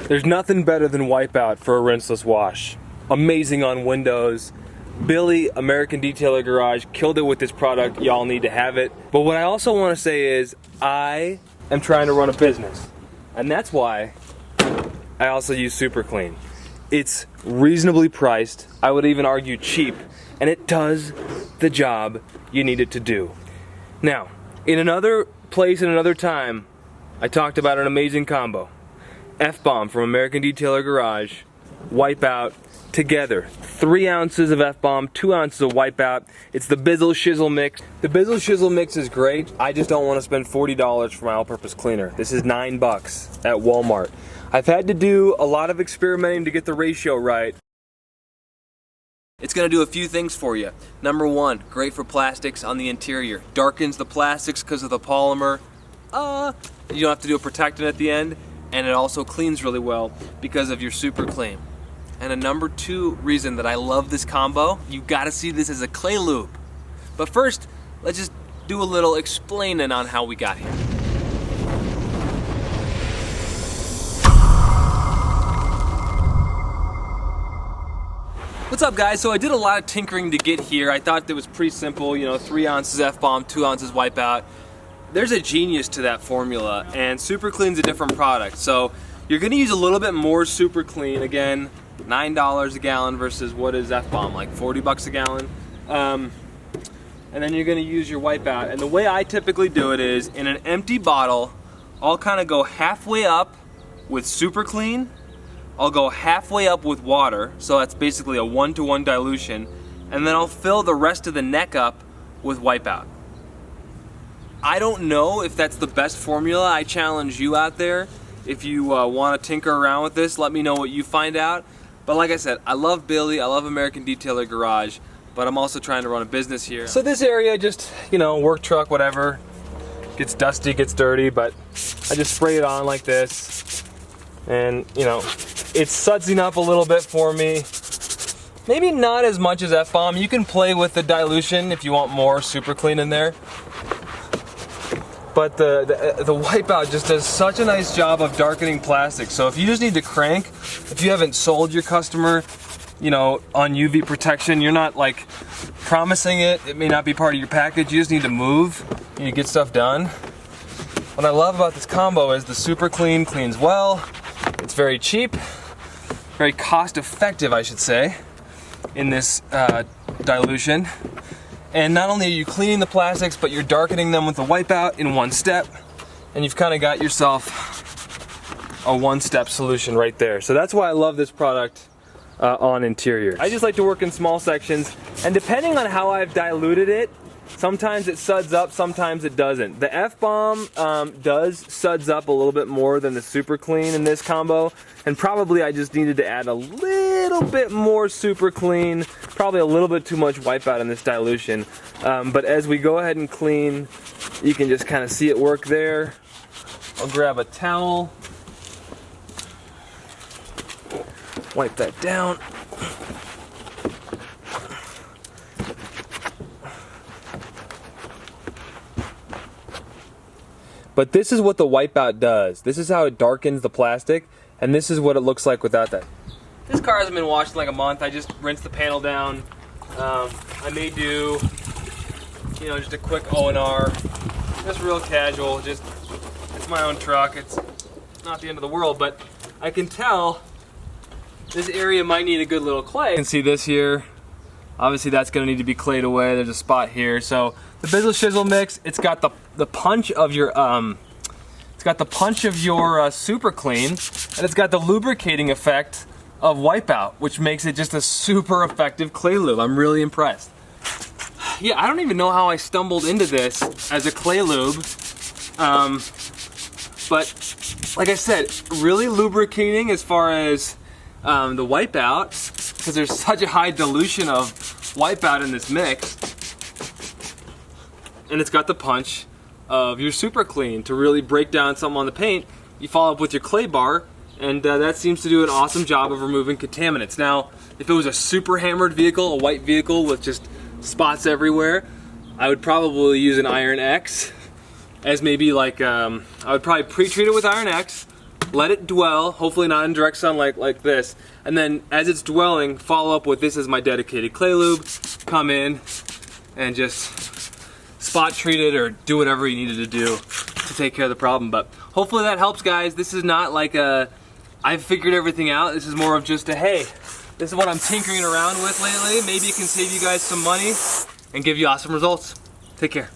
There's nothing better than Wipeout for a rinseless wash. Amazing on windows. Billy, American Detailer Garage, killed it with this product. Y'all need to have it. But what I also want to say is I am trying to run a business. And that's why I also use Super Clean. It's reasonably priced. I would even argue cheap. And it does the job you need it to do. Now, in another place and another time, I talked about an amazing combo. F-Bomb from American Detailer Garage, Wipeout, together. 3 ounces of F-Bomb, 2 ounces of Wipeout. It's the Bizzle Shizzle mix. The Bizzle Shizzle mix is great. I just don't want to spend $40 for my all-purpose cleaner. This is $9 at Walmart. I've had to do a lot of experimenting to get the ratio right. It's going to do a few things for you. Number 1, great for plastics on the interior. Darkens the plastics because of the polymer. You don't have to do a protectant at the end. And it also cleans really well because of your Super Clean. And a number 2 reason that I love this combo, you gotta see this as a clay lube. But first, let's just do a little explaining on how we got here. What's up guys? So I did a lot of tinkering to get here. I thought it was pretty simple, you know, 3 ounces F-Bomb, 2 ounces Wipeout. There's a genius to that formula, and Super Clean's a different product. So you're gonna use a little bit more Super Clean. Again, $9 a gallon versus what is F-Bomb, like 40 bucks a gallon. And then you're gonna use your Wipeout. And the way I typically do it is, in an empty bottle, I'll kind of go halfway up with Super Clean. I'll go halfway up with water, so that's basically a 1-to-1 dilution. And then I'll fill the rest of the neck up with Wipeout. I don't know if that's the best formula. I challenge you out there. If you want to tinker around with this, let me know what you find out. But like I said, I love Billy, I love American Detailer Garage, but I'm also trying to run a business here. So this area, just, you know, work truck, whatever, gets dusty, gets dirty, but I just spray it on like this. And, you know, it's sudsing up a little bit for me. Maybe not as much as F-Bomb. You can play with the dilution if you want more Super Clean in there. But the Wipeout just does such a nice job of darkening plastic. So if you just need to crank, if you haven't sold your customer, you know, on UV protection, you're not like promising it, it may not be part of your package, you just need to move, you need to get stuff done. What I love about this combo is the Super Clean cleans well, it's very cheap, very cost effective I should say, in this dilution. And not only are you cleaning the plastics, but you're darkening them with the Wipeout in one step, and you've kind of got yourself a one-step solution right there. So that's why I love this product on interior. I just like to work in small sections, and depending on how I've diluted it, sometimes it suds up, sometimes it doesn't. The F-Bomb does suds up a little bit more than the Super Clean in this combo, and probably I just needed to add a little bit more Super Clean, probably a little bit too much Wipeout in this dilution. But as we go ahead and clean, you can just kind of see it work there. I'll grab a towel, wipe that down. But this is what the Wipeout does. This is how it darkens the plastic, and this is what it looks like without that. This car hasn't been washed in like a month. I just rinsed the panel down. I may do, you know, just a quick O&R, just real casual. Just, it's my own truck. It's not the end of the world, but I can tell this area might need a good little clay. You can see this here. Obviously that's gonna need to be clayed away. There's a spot here. So the Bizzle Shizzle mix, it's got the punch of your Super Clean, and it's got the lubricating effect of Wipeout, which makes it just a super effective clay lube. I'm really impressed. Yeah, I don't even know how I stumbled into this as a clay lube, but like I said, really lubricating as far as the Wipeout, because there's such a high dilution of Wipeout in this mix, and it's got the punch of your Super Clean to really break down something on the paint. You follow up with your clay bar, and that seems to do an awesome job of removing contaminants. Now, if it was a super hammered vehicle, a white vehicle with just spots everywhere, I would probably use an Iron X as maybe like, I would probably pre-treat it with Iron X, let it dwell, hopefully not in direct sunlight like this, and then as it's dwelling, follow up with this as my dedicated clay lube, come in and just spot treat it or do whatever you needed to do to take care of the problem. But hopefully that helps, guys. This is not like a, I've figured everything out. This is more of just a, hey, this is what I'm tinkering around with lately. Maybe it can save you guys some money and give you awesome results. Take care.